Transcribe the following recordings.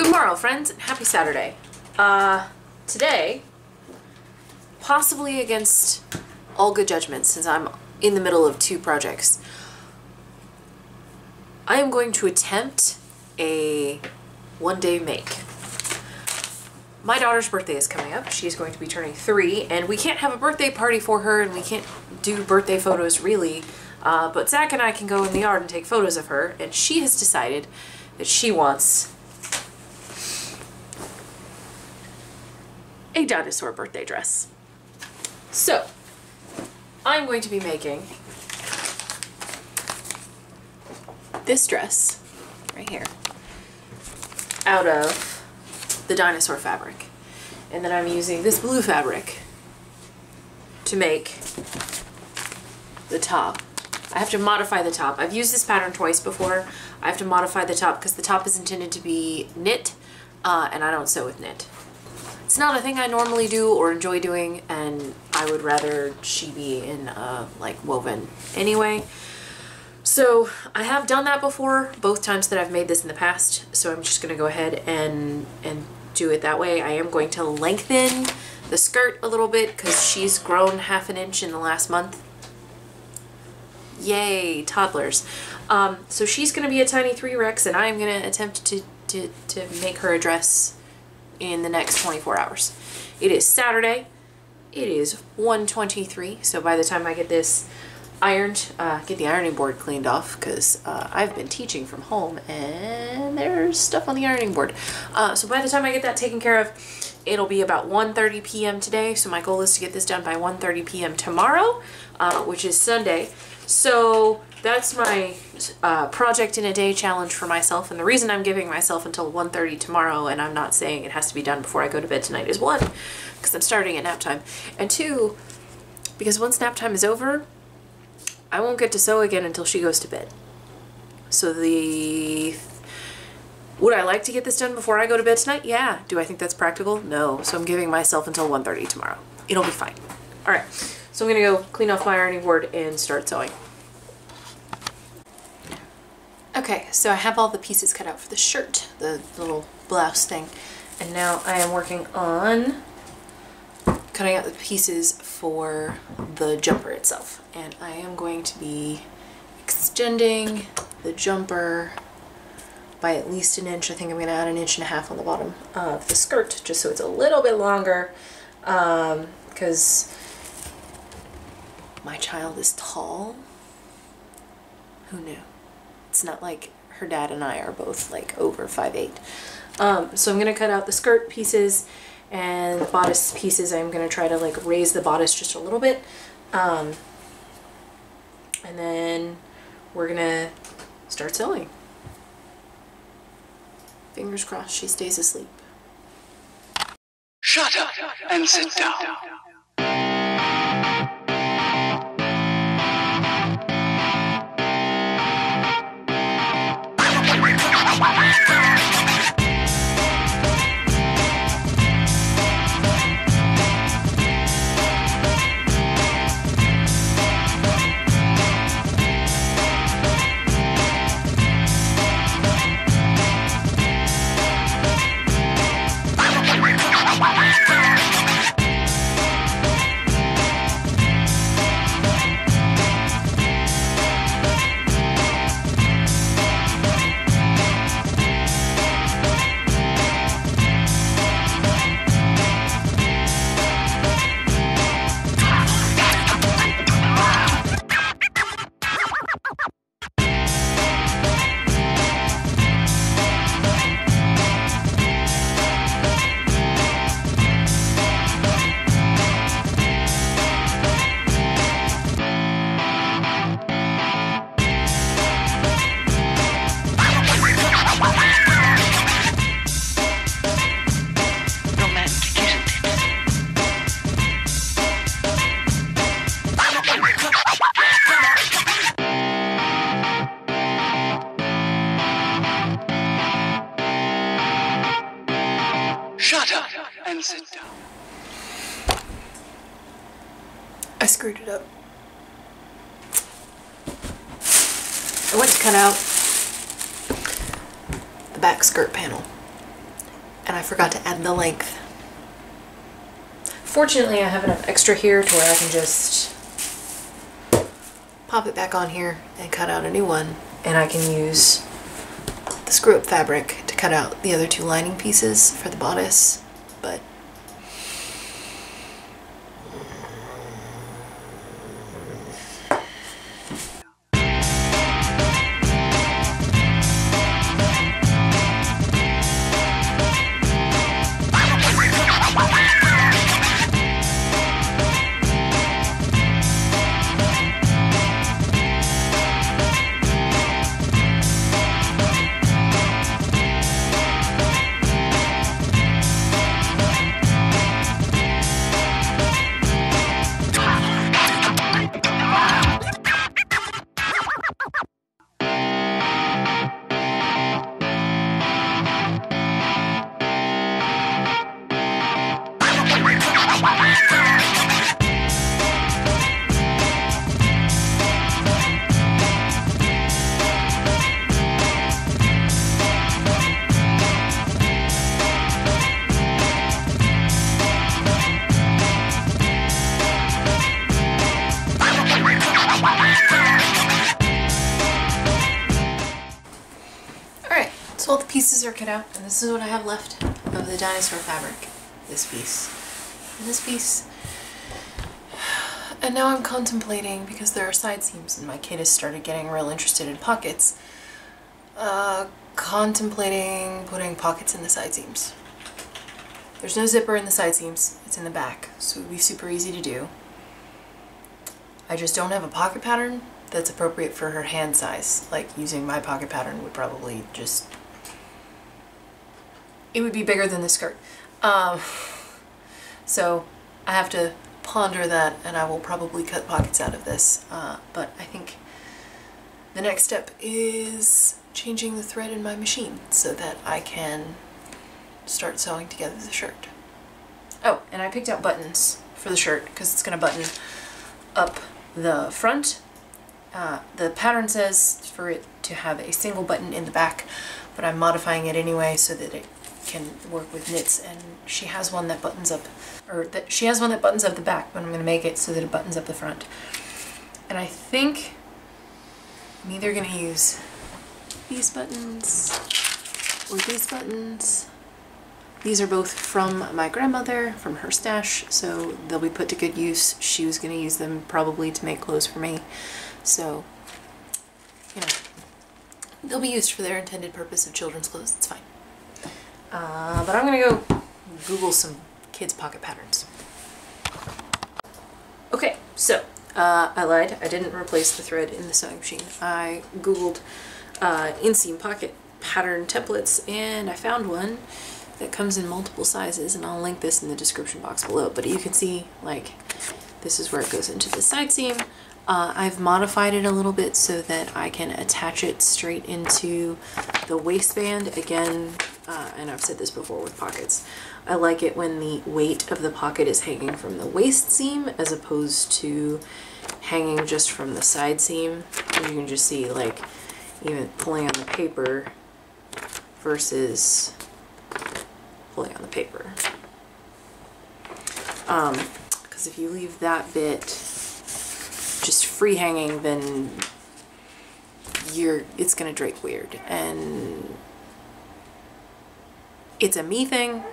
Good morrow, friends, and happy Saturday. Today, possibly against all good judgments, since I'm in the middle of two projects, I am going to attempt a one-day make. My daughter's birthday is coming up. She's going to be turning 3, and we can't have a birthday party for her, and we can't do birthday photos really, but Zach and I can go in the yard and take photos of her, and she has decided that she wants a dinosaur birthday dress. So, I'm going to be making this dress right here out of the dinosaur fabric. And then I'm using this blue fabric to make the top. I have to modify the top. I've used this pattern twice before. I have to modify the top because the top is intended to be knit, and I don't sew with knit. It's not a thing I normally do or enjoy doing, and I would rather she be in like woven anyway. So I have done that before, both times that I've made this in the past, so I'm just going to go ahead and do it that way. I am going to lengthen the skirt a little bit because she's grown ½ an inch in the last month. Yay, toddlers. So she's going to be a tiny 3Rex, and I am going to attempt to make her a dress in the next 24 hours. It is Saturday. It is 1:23, so by the time I get this ironed, get the ironing board cleaned off, because I've been teaching from home and there's stuff on the ironing board. So by the time I get that taken care of, it'll be about 1:30 p.m. today, so my goal is to get this done by 1:30 p.m. tomorrow, which is Sunday. So that's my project in a day challenge for myself, and the reason I'm giving myself until 1:30 tomorrow and I'm not saying it has to be done before I go to bed tonight is 1, because I'm starting at nap time, and 2, because once nap time is over, I won't get to sew again until she goes to bed. So would I like to get this done before I go to bed tonight? Yeah. Do I think that's practical? No. So I'm giving myself until 1:30 tomorrow. It'll be fine. All right. So I'm going to go clean off my ironing board and start sewing. Okay, so I have all the pieces cut out for the shirt, the little blouse thing, and now I am working on cutting out the pieces for the jumper itself. And I am going to be extending the jumper by at least 1 inch. I think I'm going to add 1.5 inches on the bottom of the skirt, just so it's a little bit longer, because my child is tall. Who knew? It's not like her dad and I are both like over 5'8". So I'm going to cut out the skirt pieces, and the bodice pieces I'm going to try to like raise the bodice just a little bit. And then we're going to start sewing. Fingers crossed she stays asleep. Shut up and sit down. Shut up and sit down. I screwed it up. I went to cut out the back skirt panel, and I forgot to add the length. Fortunately, I have enough extra here to where I can just pop it back on here and cut out a new one, and I can use the screw-up fabric to cut out the other two lining pieces for the bodice, but so all the pieces are cut out, and this is what I have left of the dinosaur fabric. This piece. And this piece. And now I'm contemplating, because there are side seams and my kid has started getting real interested in pockets, contemplating putting pockets in the side seams. There's no zipper in the side seams, it's in the back, so it would be super easy to do. I just don't have a pocket pattern that's appropriate for her hand size. Like, using my pocket pattern would probably just... it would be bigger than the skirt. So I have to ponder that, and I will probably cut pockets out of this. But I think the next step is changing the thread in my machine so that I can start sewing together the shirt. Oh, and I picked out buttons for the shirt because it's going to button up the front. The pattern says for it to have a single button in the back, but I'm modifying it anyway so that it can work with knits, and she has one that buttons up, she has one that buttons up the back, but I'm going to make it so that it buttons up the front. And I think I'm either going to use these buttons or these buttons. These are both from my grandmother, from her stash, so they'll be put to good use. She was going to use them probably to make clothes for me, so, you know, they'll be used for their intended purpose of children's clothes. It's fine. But I'm gonna go Google some kids' pocket patterns. Okay, so I lied. I didn't replace the thread in the sewing machine. I Googled inseam pocket pattern templates, and I found one that comes in multiple sizes, and I'll link this in the description box below. But you can see, like, this is where it goes into the side seam. I've modified it a little bit so that I can attach it straight into the waistband. Again, and I've said this before with pockets, I like it when the weight of the pocket is hanging from the waist seam as opposed to hanging just from the side seam. And you can just see, like, even pulling on the paper versus pulling on the paper. Because if you leave that bit just free hanging, then it's gonna drape weird, and it's a me thing.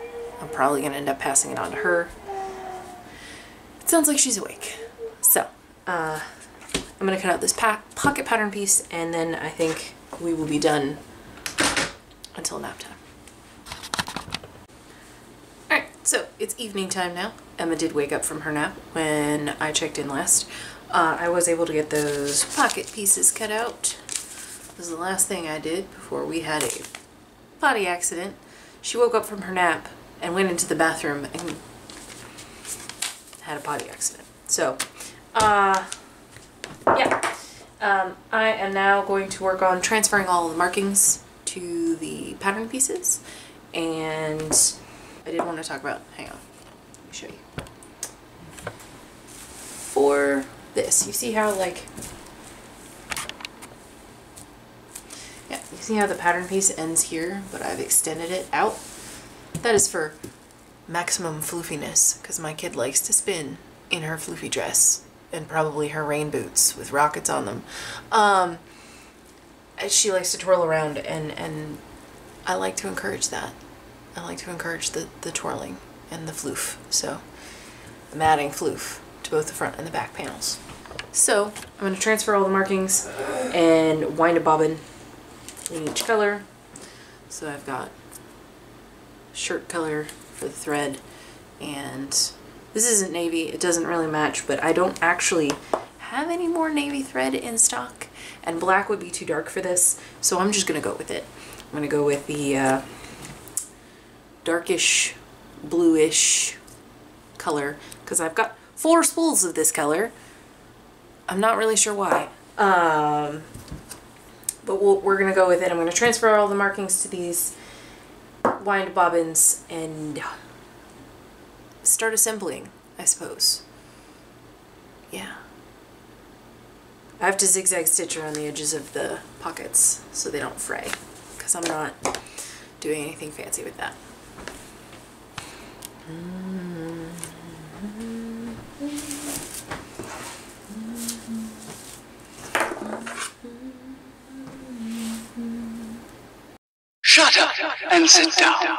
I'm probably gonna end up passing it on to her. It sounds like she's awake. So I'm gonna cut out this pocket pattern piece, and then I think we will be done until nap time. Alright, so it's evening time now. Emma did wake up from her nap when I checked in last. I was able to get those pocket pieces cut out. This was the last thing I did before we had a potty accident. She woke up from her nap and went into the bathroom and had a potty accident. So, yeah. I am now going to work on transferring all the markings to the pattern pieces. And I did want to talk about, hang on, let me show you. For this, you see how, like, yeah, you see how the pattern piece ends here, but I've extended it out? That is for maximum floofiness, because my kid likes to spin in her floofy dress and probably her rain boots with rockets on them. She likes to twirl around, and I like to encourage that. I like to encourage the twirling and the floof. So I'm adding floof to both the front and the back panels. So I'm going to transfer all the markings and wind a bobbin in each color. So I've got shirt color for the thread, and this isn't navy. It doesn't really match, but I don't actually have any more navy thread in stock, and black would be too dark for this, so I'm just going to go with it. I'm going to go with the darkish bluish color, because I've got 4 spools of this color. I'm not really sure why, but we're going to go with it. I'm going to transfer all the markings to these wind bobbins and start assembling, I suppose. Yeah. I have to zigzag stitch around the edges of the pockets so they don't fray, because I'm not doing anything fancy with that. Shut up and sit down.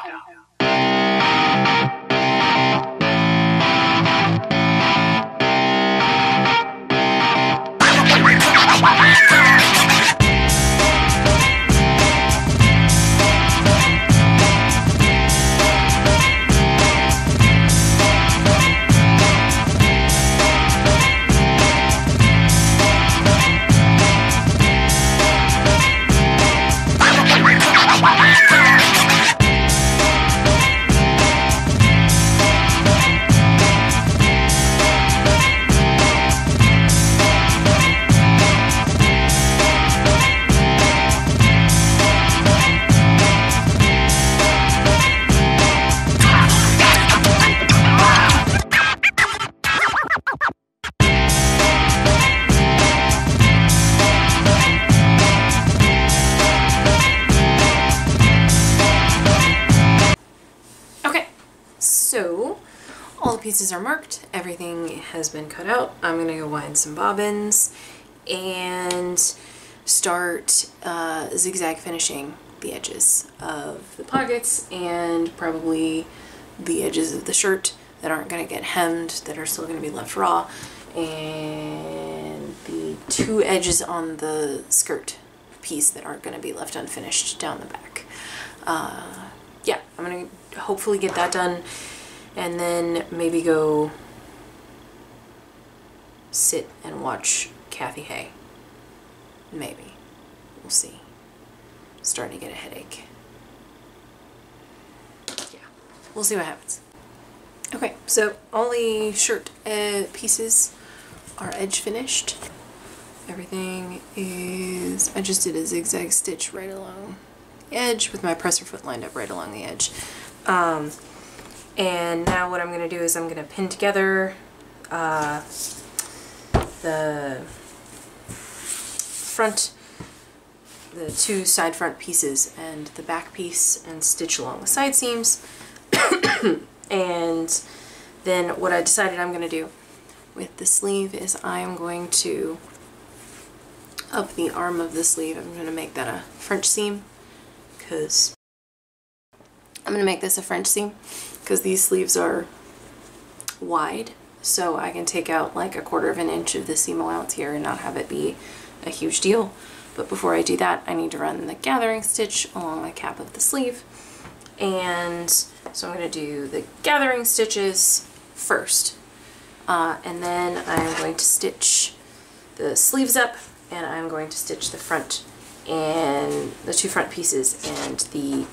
So all the pieces are marked, everything has been cut out. I'm gonna go wind some bobbins and start zigzag finishing the edges of the pockets and probably the edges of the shirt that aren't gonna get hemmed, that are still gonna be left raw, and the 2 edges on the skirt piece that aren't gonna be left unfinished down the back. Yeah, I'm gonna hopefully get that done, and then maybe go sit and watch Kathy Hay. Maybe. We'll see. Starting to get a headache. Yeah, we'll see what happens. Okay, so all the shirt pieces are edge finished. Everything is, I just did a zigzag stitch right along the edge with my presser foot lined up right along the edge. And now what I'm going to do is I'm going to pin together the front, the 2 side front pieces and the back piece, and stitch along the side seams. And then what I decided I'm going to do with the sleeve is I'm going to, up the arm of the sleeve, I'm going to make that a French seam, because I'm going to make this a French seam because these sleeves are wide, so I can take out like 1/4 inch of the seam allowance here and not have it be a huge deal. But before I do that, I need to run the gathering stitch along the cap of the sleeve, and so I'm going to do the gathering stitches first, and then I'm going to stitch the sleeves up, and I'm going to stitch the front and the 2 front pieces and the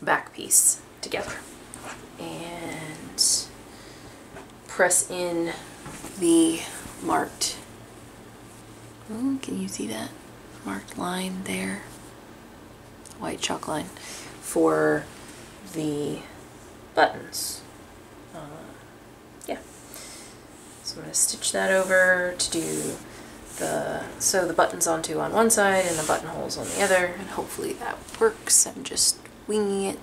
back piece together, and press in the marked, ooh, can you see that marked line there, white chalk line, for the buttons. Yeah, so I'm going to stitch that over to do sew the buttons onto on one side and the buttonholes on the other, and hopefully that works. I'm just winging it.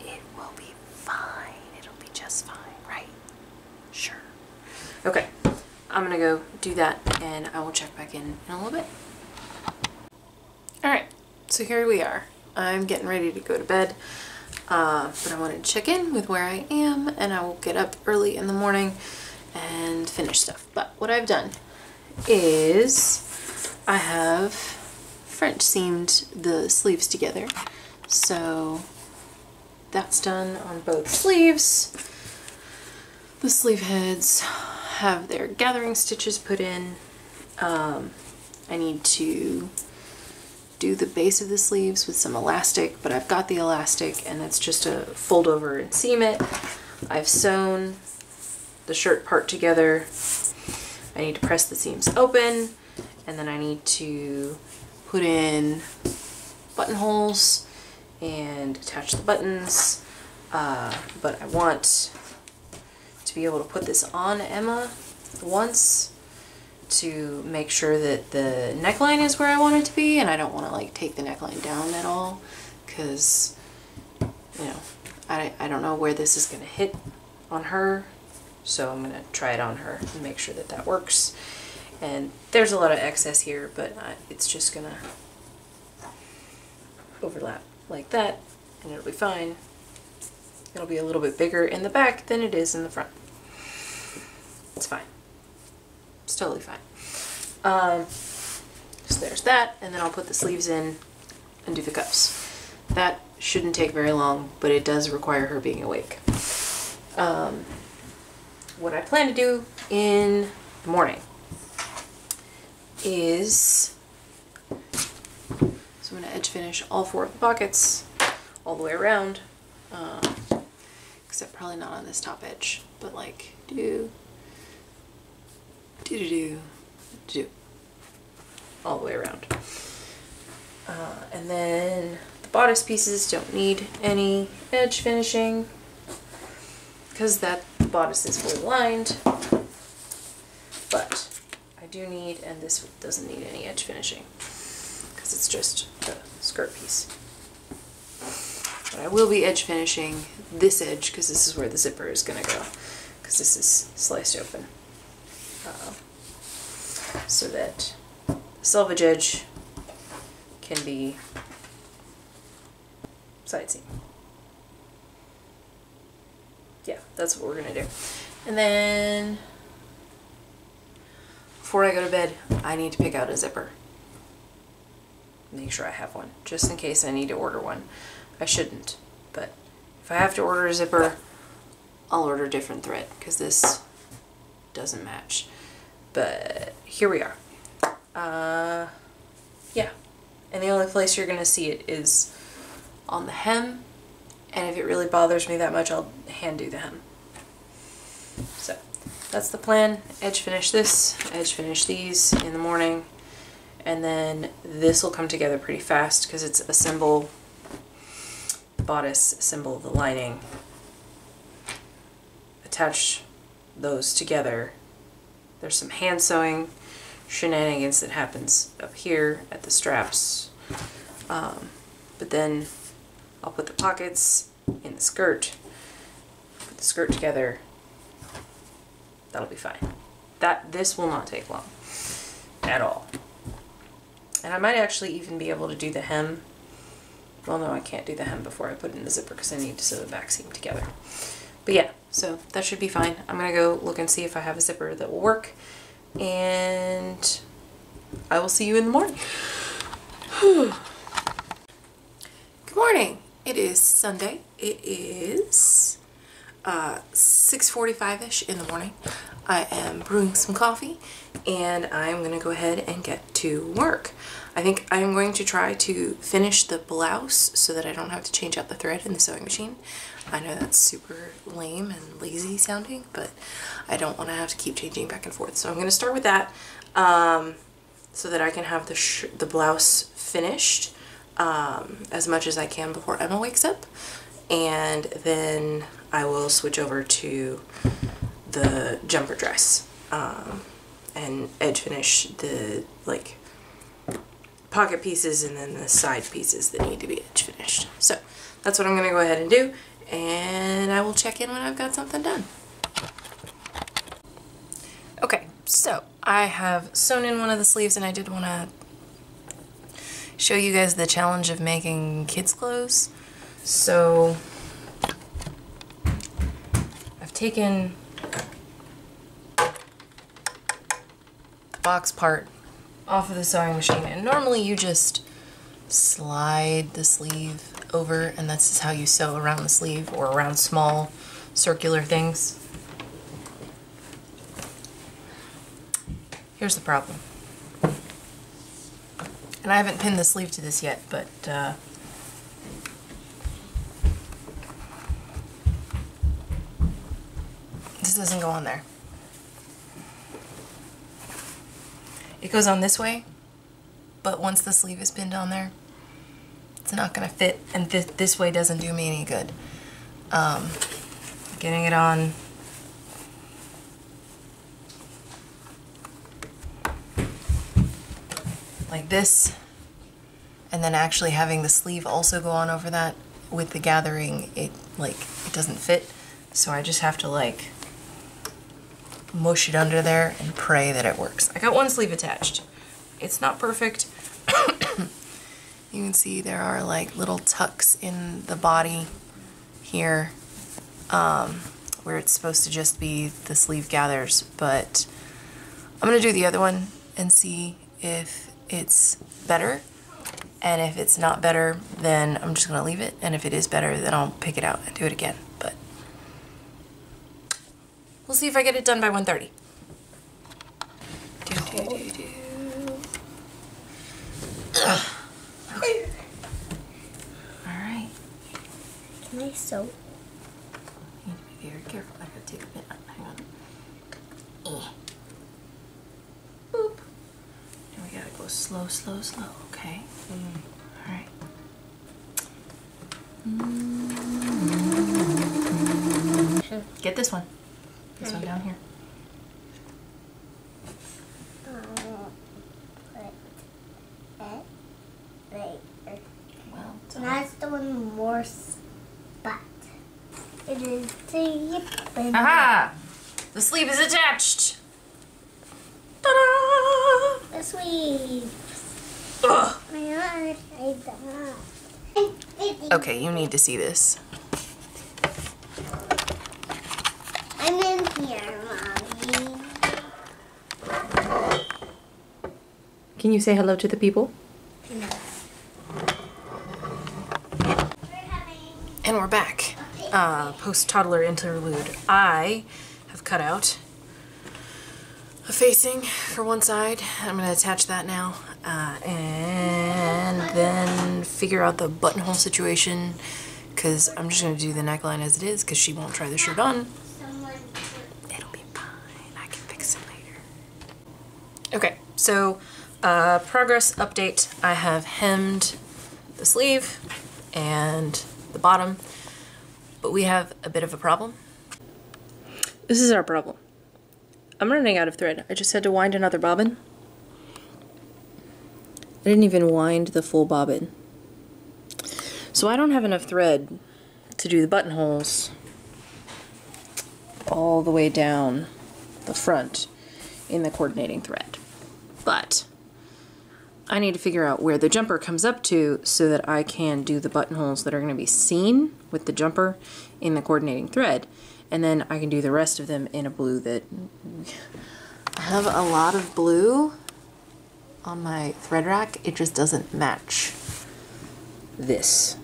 It will be fine. It'll be just fine, right? Sure. Okay, I'm gonna go do that and I will check back in a little bit. Alright, so here we are. I'm getting ready to go to bed, but I wanted to check in with where I am, and I will get up early in the morning and finish stuff. But what I've done is I have French seamed the sleeves together. So that's done on both sleeves. The sleeve heads have their gathering stitches put in. I need to do the base of the sleeves with some elastic, but I've got the elastic and that's just to fold over and seam it. I've sewn the shirt part together. I need to press the seams open, and then I need to put in buttonholes and attach the buttons, but I want to be able to put this on Emma once to make sure that the neckline is where I want it to be, and I don't want to like take the neckline down at all, because you know, I don't know where this is going to hit on her, so I'm going to try it on her and make sure that that works. And there's a lot of excess here, but it's just going to overlap like that and it'll be fine. It'll be a little bit bigger in the back than it is in the front. It's fine. It's totally fine. So there's that, and then I'll put the sleeves in and do the cuffs. That shouldn't take very long, but it does require her being awake. What I plan to do in the morning is, so I'm going to edge finish all 4 of the pockets all the way around, except probably not on this top edge, but like do all the way around. And then the bodice pieces don't need any edge finishing because that bodice is fully lined, but I do need, and this doesn't need any edge finishing because it's just the skirt piece. But I will be edge finishing this edge because this is where the zipper is going to go, because this is sliced open. So that the selvage edge can be side seam. Yeah, that's what we're going to do. And then before I go to bed, I need to pick out a zipper. Make sure I have one, just in case I need to order one. I shouldn't, but if I have to order a zipper, I'll order different thread because this doesn't match. But here we are. Yeah, and the only place you're gonna see it is on the hem, and if it really bothers me that much, I'll hand do the hem. So that's the plan. Edge finish this, edge finish these in the morning, and then this will come together pretty fast because it's a symbol bodice, symbol of the lining. Attach those together. There's some hand sewing shenanigans that happens up here at the straps, but then I'll put the pockets in the skirt, put the skirt together. That'll be fine. This will not take long at all. And I might actually even be able to do the hem. Well, no, I can't do the hem before I put it in the zipper because I need to sew the back seam together. But yeah, so that should be fine. I'm gonna go look and see if I have a zipper that will work, and I will see you in the morning. Good morning. It is Sunday. It is 6:45-ish in the morning. I am brewing some coffee, and I'm gonna go ahead and get to work. I think I'm going to try to finish the blouse so that I don't have to change out the thread in the sewing machine. I know that's super lame and lazy sounding, but I don't want to have to keep changing back and forth. So I'm going to start with that so that I can have the blouse finished as much as I can before Emma wakes up. And then I will switch over to the jumper dress. and edge finish the like pocket pieces and then the side pieces that need to be edge finished. So that's what I'm gonna go ahead and do, and I will check in when I've got something done. Okay, so I have sewn in one of the sleeves, and I did want to show you guys the challenge of making kids clothes. So I've taken the box part off of the sewing machine, and normally you just slide the sleeve over, and that's just how you sew around the sleeve or around small circular things. Here's the problem. And I haven't pinned the sleeve to this yet, but this doesn't go on there. It goes on this way, but once the sleeve is pinned on there, it's not gonna fit, and this way doesn't do me any good. Getting it on like this, and then actually having the sleeve also go on over that with the gathering, it doesn't fit. So I just have to like mush it under there and pray that it works. I got one sleeve attached. It's not perfect. You can see there are like little tucks in the body here where it's supposed to just be the sleeve gathers, but I'm gonna do the other one and see if it's better, and if it's not better, then I'm just gonna leave it, and if it is better, then I'll pick it out and do it again. But we'll see if I get it done by 1:30. Okay. Alright. Can I sew? You need to be very careful. I gotta take a bit. Hang on. Boop. And we gotta go slow, slow, slow, okay? Alright. Get this one. This one down here. Well done. That's the one more spot. It is the Aha! The sleeve is attached! Ta-da! The sleeve. Ugh. Okay, you need to see this. I'm in here, Mommy. Can you say hello to the people? No. And we're back. Post-toddler interlude. I have cut out a facing for one side. I'm going to attach that now. And then figure out the buttonhole situation, because I'm just going to do the neckline as it is, because she won't try the shirt on. It'll be fine. I can fix it later. Okay, so progress update. I have hemmed the sleeve and the bottom, but we have a bit of a problem. This is our problem. I'm running out of thread. I just had to wind another bobbin. I didn't even wind the full bobbin. So I don't have enough thread to do the buttonholes all the way down the front in the coordinating thread. But I need to figure out where the jumper comes up to so that I can do the buttonholes that are going to be seen with the jumper in the coordinating thread. And then I can do the rest of them in a blue that... I have a lot of blue on my thread rack. It just doesn't match this.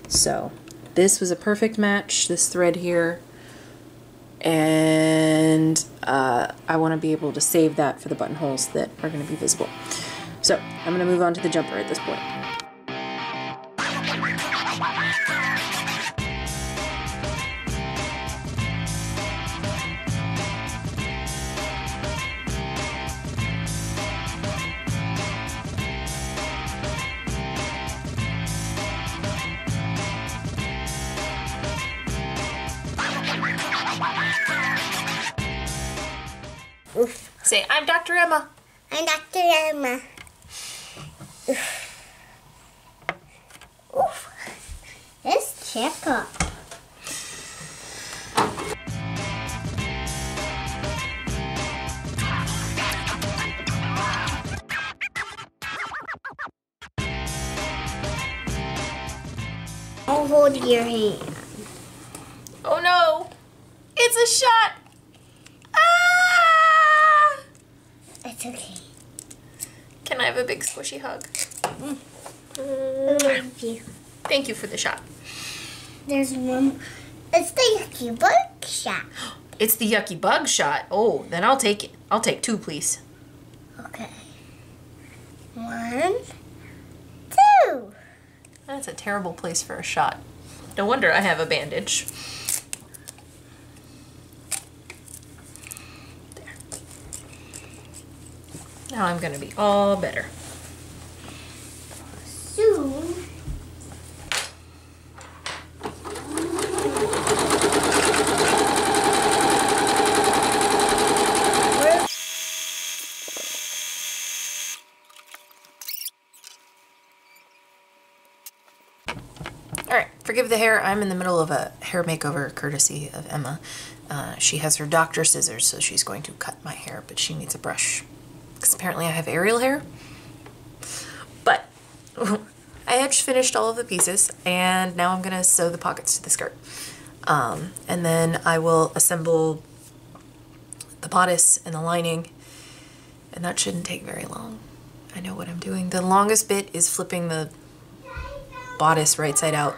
So this was a perfect match, this thread here. And I want to be able to save that for the buttonholes that are going to be visible. So I'm going to move on to the jumper at this point. Say, I'm Dr. Emma. I'm Dr. Emma. Oof. Let's check up. I'll hold your hand. Oh no! It's a shot! Ah! It's okay. Can I have a big squishy hug? Thank you. Thank you for the shot. There's one. It's the yucky bug shot. It's the yucky bug shot. Oh, then I'll take it. I'll take 2, please. Okay. 1, 2. That's a terrible place for a shot. No wonder I have a bandage. There. Now I'm gonna be all better. Soon. Alright, forgive the hair. I'm in the middle of a hair makeover courtesy of Emma. She has her doctor scissors, so she's going to cut my hair, but she needs a brush. Because apparently I have aerial hair. But I have finished all of the pieces, and now I'm going to sew the pockets to the skirt. And then I will assemble the bodice and the lining, and that shouldn't take very long. I know what I'm doing. The longest bit is flipping the bodice right side out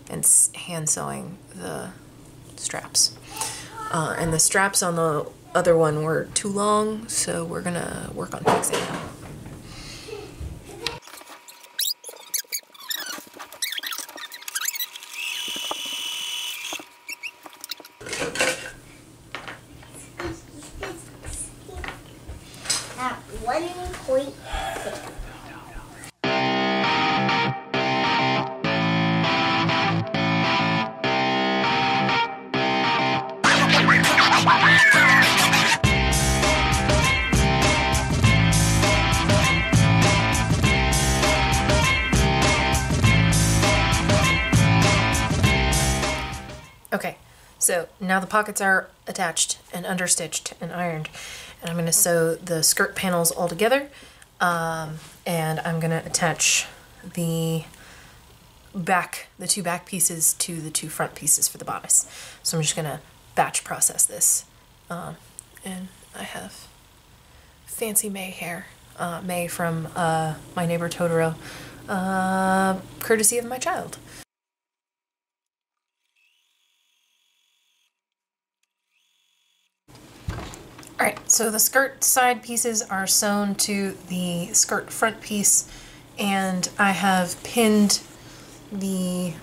and hand sewing the straps. And the straps on the other one were too long, so we're gonna work on fixing them. At 1.6. Okay, so now the pockets are attached and understitched and ironed, and I'm going to sew the skirt panels all together, and I'm going to attach the 2 back pieces to the 2 front pieces for the bodice. So I'm just going to batch process this, and I have fancy May hair, May from My Neighbor Totoro, courtesy of my child. Alright, so the skirt side pieces are sewn to the skirt front piece, and I have pinned the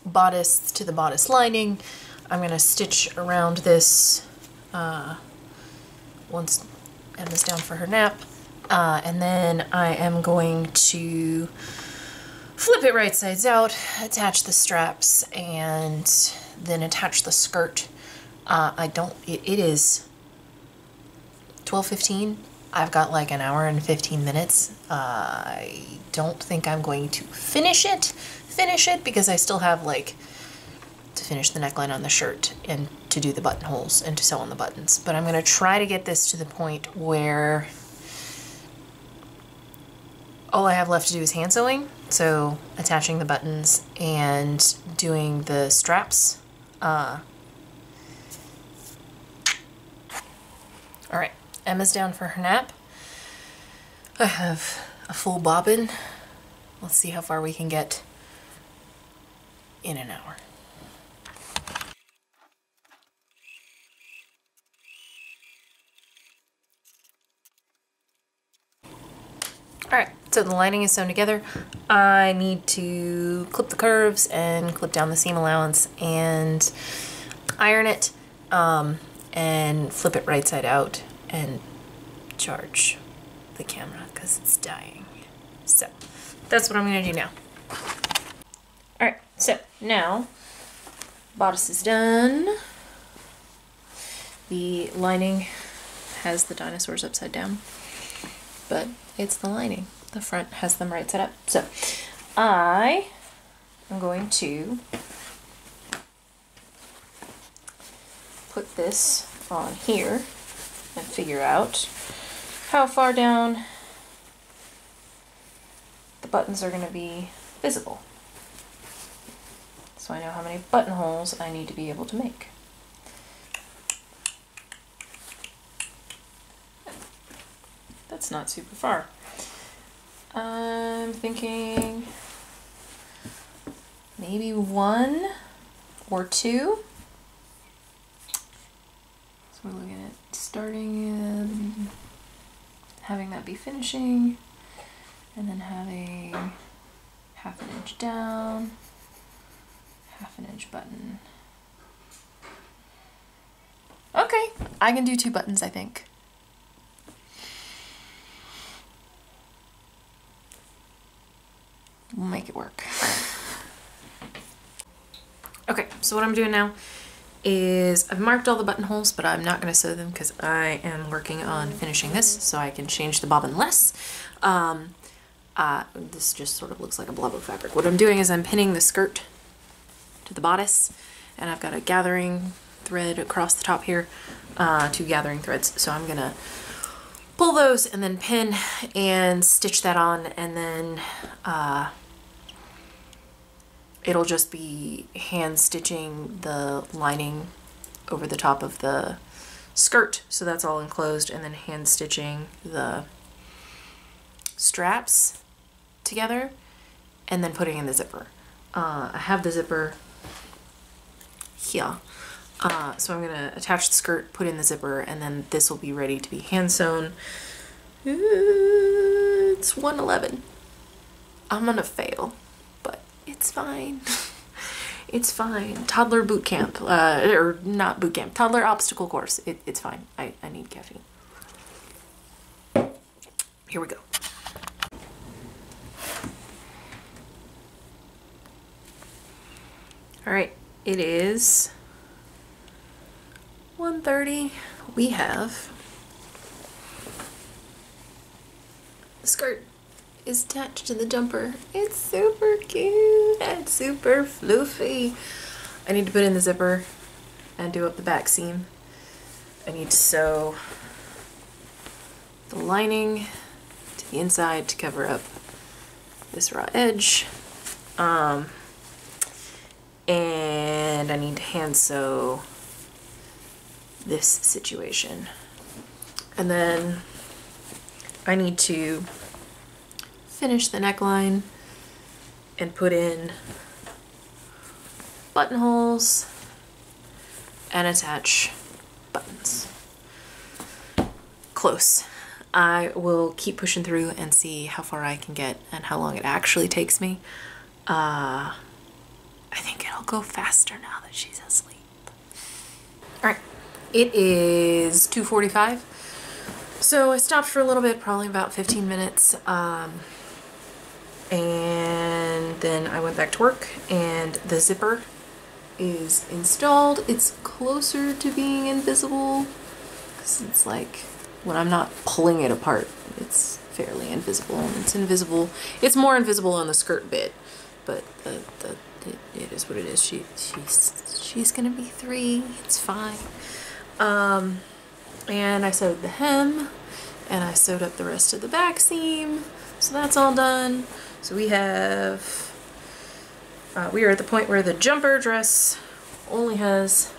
bodice to the bodice lining. I'm going to stitch around this once Emma's down for her nap, and then I am going to flip it right sides out, attach the straps, and then attach the skirt. It is 12:15. I've got like an hour and 15 minutes. I don't think I'm going to finish it because I still have like to finish the neckline on the shirt and to do the buttonholes and to sew on the buttons. But I'm going to try to get this to the point where all I have left to do is hand sewing. So attaching the buttons and doing the straps. Alright, Emma's down for her nap. I have a full bobbin. Let's see how far we can get in an hour. Alright, so the lining is sewn together. I need to clip the curves and clip down the seam allowance and iron it. And flip it right side out and charge the camera because it's dying. So that's what I'm going to do now. Alright, so now bodice is done. The lining has the dinosaurs upside down, but it's the lining. The front has them right side up. So I am going to put this on here and figure out how far down the buttons are going to be visible. So I know how many buttonholes I need to be able to make. That's not super far. I'm thinking maybe 1 or 2. So we're looking at starting, having that be finishing, and then having 1/2 inch down, 1/2 inch button. Okay, I can do 2 buttons, I think. We'll make it work. Okay, so what I'm doing now is I've marked all the buttonholes, but I'm not going to sew them because I am working on finishing this so I can change the bobbin less. This just sort of looks like a blob of fabric. What I'm doing is I'm pinning the skirt to the bodice, and I've got a gathering thread across the top here, 2 gathering threads. So I'm going to pull those and then pin and stitch that on, and then it'll just be hand stitching the lining over the top of the skirt, so that's all enclosed, and then hand stitching the straps together and then putting in the zipper. I have the zipper here, so I'm gonna attach the skirt, put in the zipper, and then this will be ready to be hand sewn. It's 1:11. I'm gonna fail, but it's fine. It's fine. Toddler boot camp, or not boot camp, toddler obstacle course. It's fine. I need caffeine. Here we go. All right, it is 1:30. We have the skirt is attached to the jumper. It's super cute. It's super floofy. I need to put in the zipper and do up the back seam. I need to sew the lining to the inside to cover up this raw edge. And I need to hand sew this situation. And then I need to finish the neckline and put in buttonholes and attach buttons. Close. I will keep pushing through and see how far I can get and how long it actually takes me. I think it'll go faster now that she's asleep. All right, it is 2:45. So I stopped for a little bit, probably about 15 minutes. And then I went back to work, and the zipper is installed. It's closer to being invisible because it's like when I'm not pulling it apart, it's fairly invisible, and it's invisible. It's more invisible on the skirt bit, but it is what it is. She's gonna be 3. It's fine. And I sewed the hem, and I sewed up the rest of the back seam, so that's all done. So we have, we are at the point where the jumper dress only has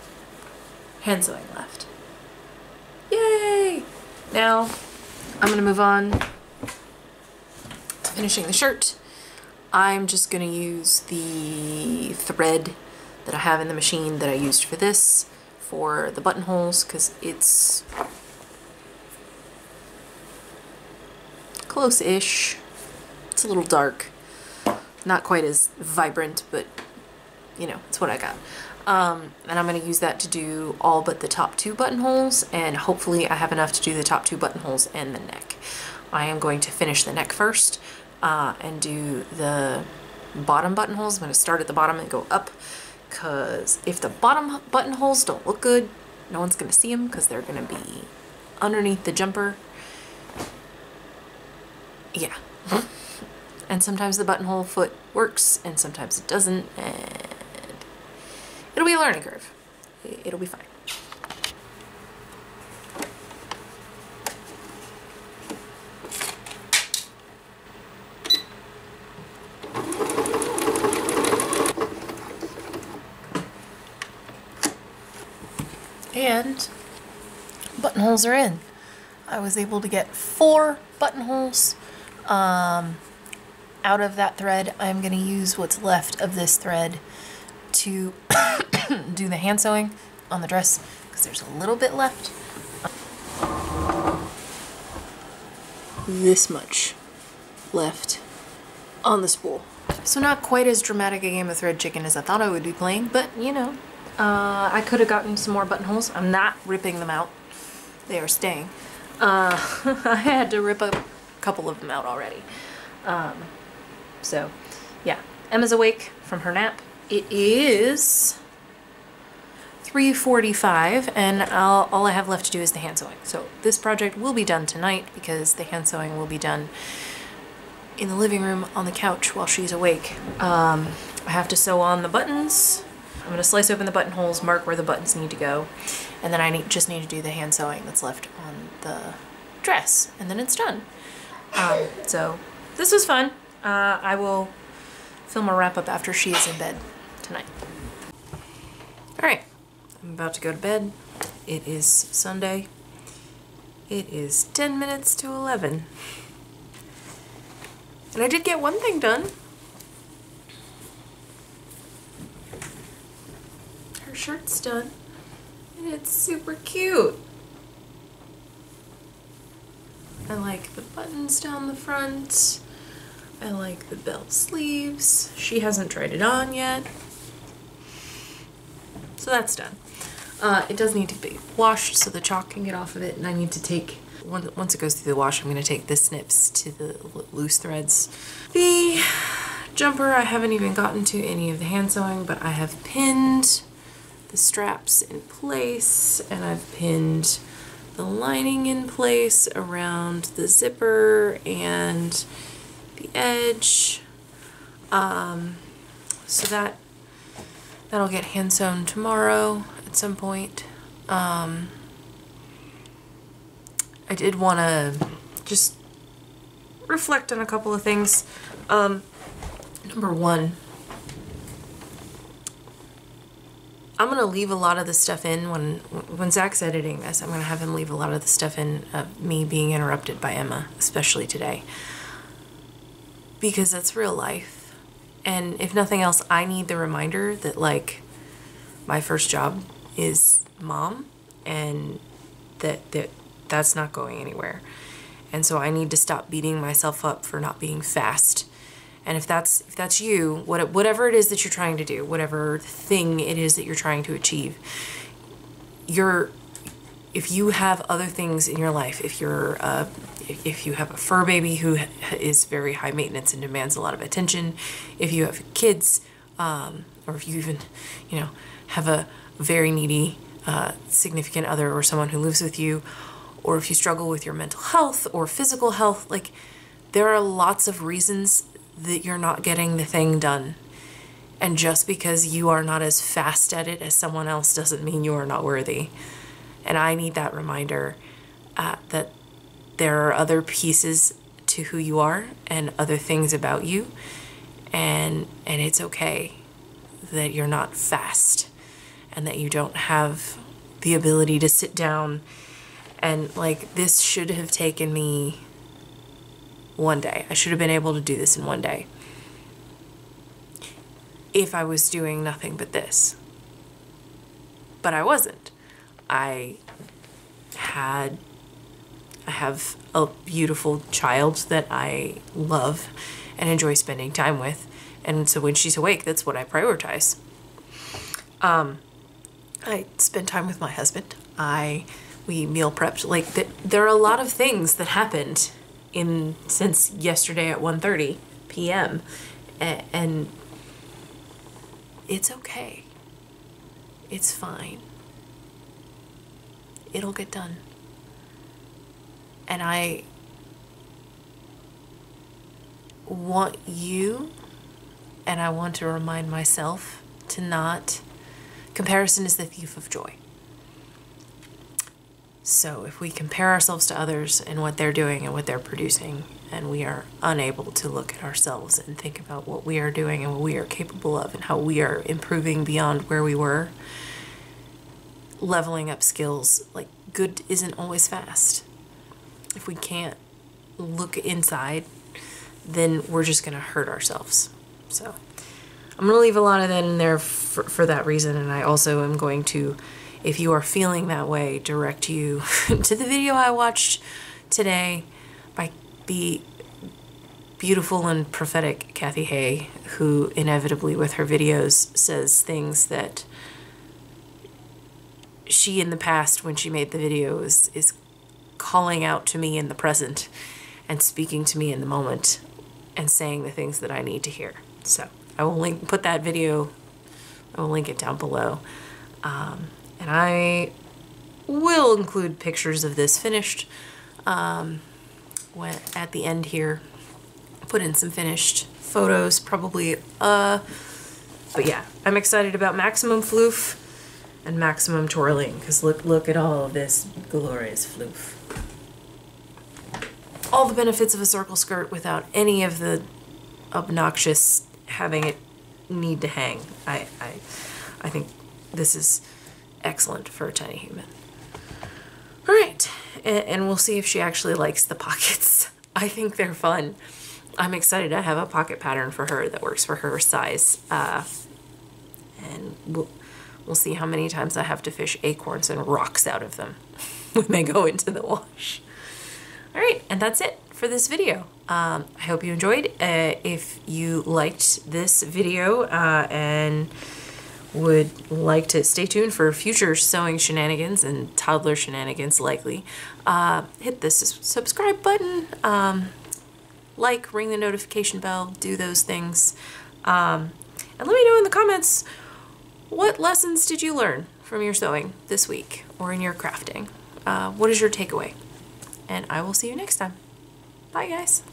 hand sewing left. Yay! Now I'm gonna move on to finishing the shirt. I'm just gonna use the thread that I have in the machine that I used for this for the buttonholes, because it's close-ish. It's a little dark, not quite as vibrant, but you know, it's what I got. And I'm going to use that to do all but the top 2 buttonholes, and hopefully I have enough to do the top 2 buttonholes and the neck. I am going to finish the neck first and do the bottom buttonholes. I'm going to start at the bottom and go up, because if the bottom buttonholes don't look good, No one's gonna see them because they're gonna be underneath the jumper. Yeah. And sometimes the buttonhole foot works and sometimes it doesn't, and it'll be a learning curve. It'll be fine. And buttonholes are in. I was able to get 4 buttonholes. Out of that thread, I'm going to use what's left of this thread to do the hand sewing on the dress, because there's a little bit left. This much left on the spool. So not quite as dramatic a game of thread chicken as I thought I would be playing, but you know, I could have gotten some more buttonholes. I'm not ripping them out. They are staying. I had to rip a couple of them out already. So yeah, Emma's awake from her nap. It is 3:45 and all I have left to do is the hand sewing. So this project will be done tonight because the hand sewing will be done in the living room on the couch while she's awake. I have to sew on the buttons. I'm going to slice open the buttonholes, mark where the buttons need to go, and then I just need to do the hand sewing that's left on the dress, and then it's done. So this was fun. I will film a wrap up after she is in bed tonight. Alright, I'm about to go to bed. It is Sunday. It is 10 minutes to 11. And I did get one thing done. Her shirt's done. And it's super cute. I like the buttons down the front. I like the bell sleeves. She hasn't tried it on yet. So that's done. It does need to be washed so the chalk can get off of it, and I need to take, once it goes through the wash, I'm going to take the snips to the loose threads. The jumper, I haven't even gotten to any of the hand sewing, but I have pinned the straps in place, and I've pinned the lining in place around the zipper and the edge. So that'll get hand sewn tomorrow at some point. I did want to just reflect on a couple of things. Number one, I'm gonna leave a lot of the stuff in when Zach's editing this. I'm gonna have him leave a lot of the stuff in of me being interrupted by Emma, especially today, because that's real life. And if nothing else, I need the reminder that, like, my first job is mom, and that's not going anywhere. And so I need to stop beating myself up for not being fast. And if that's you, whatever it is that you're trying to do, whatever thing it is that you're trying to achieve, if you have other things in your life, if you have a fur baby who is very high maintenance and demands a lot of attention, if you have kids, or if you even, have a very needy significant other or someone who lives with you, or if you struggle with your mental health or physical health, like, there are lots of reasons that you're not getting the thing done. And just because you are not as fast at it as someone else doesn't mean you are not worthy. And I need that reminder that there are other pieces to who you are and other things about you, and it's okay that you're not fast and that you don't have the ability to sit down and, like, this should have taken me one day. I should have been able to do this in one day if I was doing nothing but this. But I wasn't. I have a beautiful child that I love and enjoy spending time with, and so when she's awake, that's what I prioritize. I spend time with my husband. We meal prepped. Like, there are a lot of things that happened since yesterday at 1:30 p.m. and it's okay. It's fine. it'll get done. And I want you, and I want to remind myself to not, comparison is the thief of joy. So if we compare ourselves to others and what they're doing and what they're producing, and we are unable to look at ourselves and think about what we are doing and what we are capable of and how we are improving beyond where we were, leveling up skills, like, good isn't always fast. If we can't look inside, then we're just going to hurt ourselves. So I'm going to leave a lot of that in there for that reason. And I also am going to, if you are feeling that way, direct you to the video I watched today by the beautiful and prophetic Kathy Hay, who inevitably with her videos says things that she in the past, when she made the video, is calling out to me in the present and speaking to me in the moment and saying the things that I need to hear. So I will put that video, I will link it down below. And I will include pictures of this finished at the end here. Put in some finished photos, probably. But yeah, I'm excited about maximum floof and maximum twirling, because look at all of this glorious floof. All the benefits of a circle skirt without any of the obnoxious having it need to hang. I think this is excellent for a tiny human. All right, and we'll see if she actually likes the pockets. I think they're fun. I'm excited to have a pocket pattern for her that works for her size. And we'll see how many times I have to fish acorns and rocks out of them when they go into the wash. All right, and that's it for this video. I hope you enjoyed. If you liked this video and would like to stay tuned for future sewing shenanigans and toddler shenanigans likely, hit the subscribe button, ring the notification bell, do those things. And let me know in the comments, what lessons did you learn from your sewing this week or in your crafting? What is your takeaway? And I will see you next time. Bye, guys.